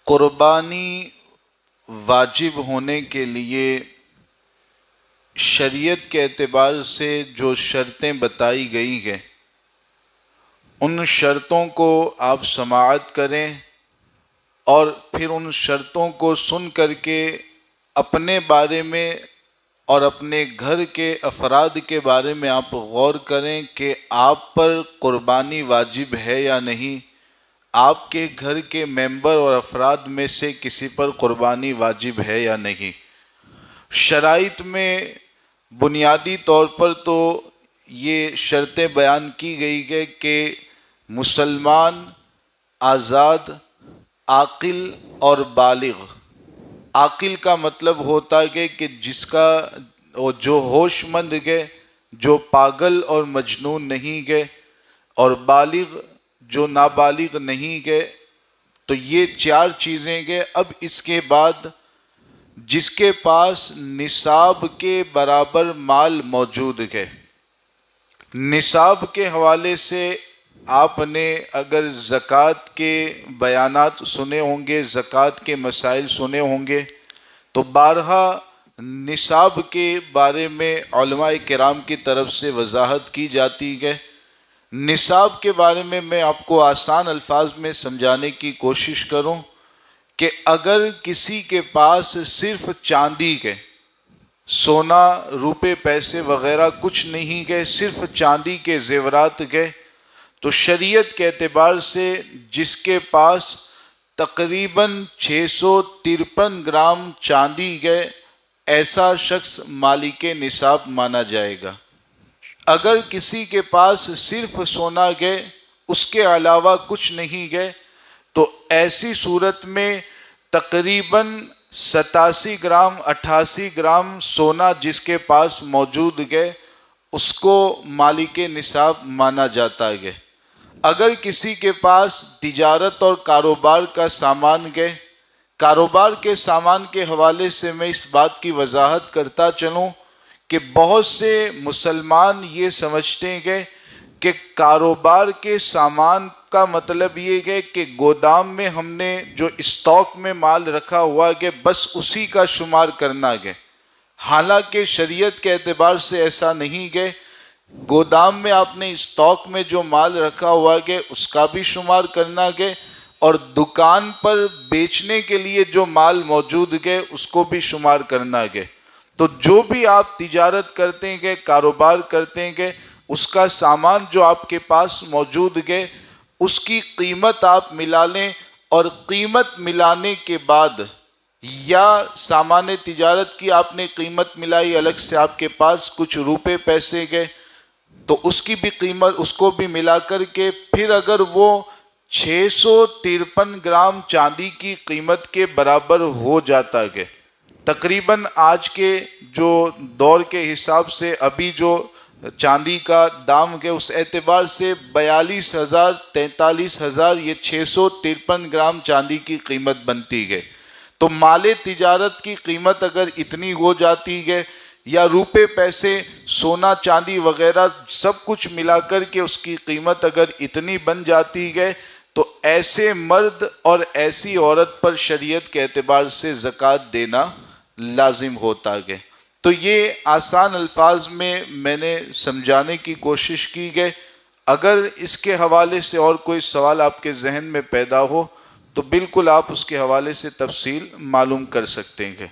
قربانی واجب ہونے کے لیے شریعت کے اعتبار سے جو شرطیں بتائی گئی ہیں ان شرطوں کو آپ سماعت کریں اور پھر ان شرطوں کو سن کر کے اپنے بارے میں اور اپنے گھر کے افراد کے بارے میں آپ غور کریں کہ آپ پر قربانی واجب ہے یا نہیں، آپ کے گھر کے ممبر اور افراد میں سے کسی پر قربانی واجب ہے یا نہیں۔ شرائط میں بنیادی طور پر تو یہ شرطیں بیان کی گئی ہے کہ مسلمان، آزاد، عاقل اور بالغ۔ عاقل کا مطلب ہوتا ہے کہ جس کا جو ہوش مند ہے، جو پاگل اور مجنون نہیں ہے، اور بالغ جو نابالغ نہیں ہے۔ تو یہ چار چیزیں ہیں۔ اب اس کے بعد جس کے پاس نصاب کے برابر مال موجود ہے، نصاب کے حوالے سے آپ نے اگر زکوٰۃ کے بیانات سنے ہوں گے، زکوٰۃ کے مسائل سنے ہوں گے، تو بارہا نصاب کے بارے میں علماء کرام کی طرف سے وضاحت کی جاتی ہے۔ نصاب کے بارے میں آپ کو آسان الفاظ میں سمجھانے کی کوشش کروں کہ اگر کسی کے پاس صرف چاندی کے، سونا، روپے، پیسے وغیرہ کچھ نہیں گئے، صرف چاندی کے زیورات گئے، تو شریعت کے اعتبار سے جس کے پاس تقریباً 653 گرام چاندی گئے، ایسا شخص مالک نصاب مانا جائے گا۔ اگر کسی کے پاس صرف سونا گئے، اس کے علاوہ کچھ نہیں گئے، تو ایسی صورت میں تقریباً 87 گرام 88 گرام سونا جس کے پاس موجود گئے، اس کو مالک نصاب مانا جاتا ہے۔ اگر کسی کے پاس تجارت اور کاروبار کا سامان گئے، کاروبار کے سامان کے حوالے سے میں اس بات کی وضاحت کرتا چلوں کہ بہت سے مسلمان یہ سمجھتے ہیں کہ کاروبار کے سامان کا مطلب یہ ہے کہ گودام میں ہم نے جو اسٹاک میں مال رکھا ہوا ہے بس اسی کا شمار کرنا ہے، حالانکہ شریعت کے اعتبار سے ایسا نہیں ہے۔ گودام میں آپ نے اسٹاک میں جو مال رکھا ہوا ہے اس کا بھی شمار کرنا ہے، اور دکان پر بیچنے کے لیے جو مال موجود ہے اس کو بھی شمار کرنا ہے۔ تو جو بھی آپ تجارت کرتے ہیں، کاروبار کرتے ہیں، اس کا سامان جو آپ کے پاس موجود ہے اس کی قیمت آپ ملا لیں، اور قیمت ملانے کے بعد یا سامان تجارت کی آپ نے قیمت ملائی، الگ سے آپ کے پاس کچھ روپے پیسے گئے تو اس کی بھی قیمت، اس کو بھی ملا کر کے پھر اگر وہ 653 گرام چاندی کی قیمت کے برابر ہو جاتا ہے، تقریباً آج کے جو دور کے حساب سے ابھی جو چاندی کا دام ہے اس اعتبار سے 42,000 43,000 یہ 653 گرام چاندی کی قیمت بنتی ہے۔ تو مال تجارت کی قیمت اگر اتنی ہو جاتی ہے، یا روپے پیسے سونا چاندی وغیرہ سب کچھ ملا کر کے اس کی قیمت اگر اتنی بن جاتی ہے، تو ایسے مرد اور ایسی عورت پر شریعت کے اعتبار سے زکوٰۃ دینا لازم ہوتا ہے۔ تو یہ آسان الفاظ میں نے سمجھانے کی کوشش کی ہے۔ اگر اس کے حوالے سے اور کوئی سوال آپ کے ذہن میں پیدا ہو تو بالکل آپ اس کے حوالے سے تفصیل معلوم کر سکتے ہیں۔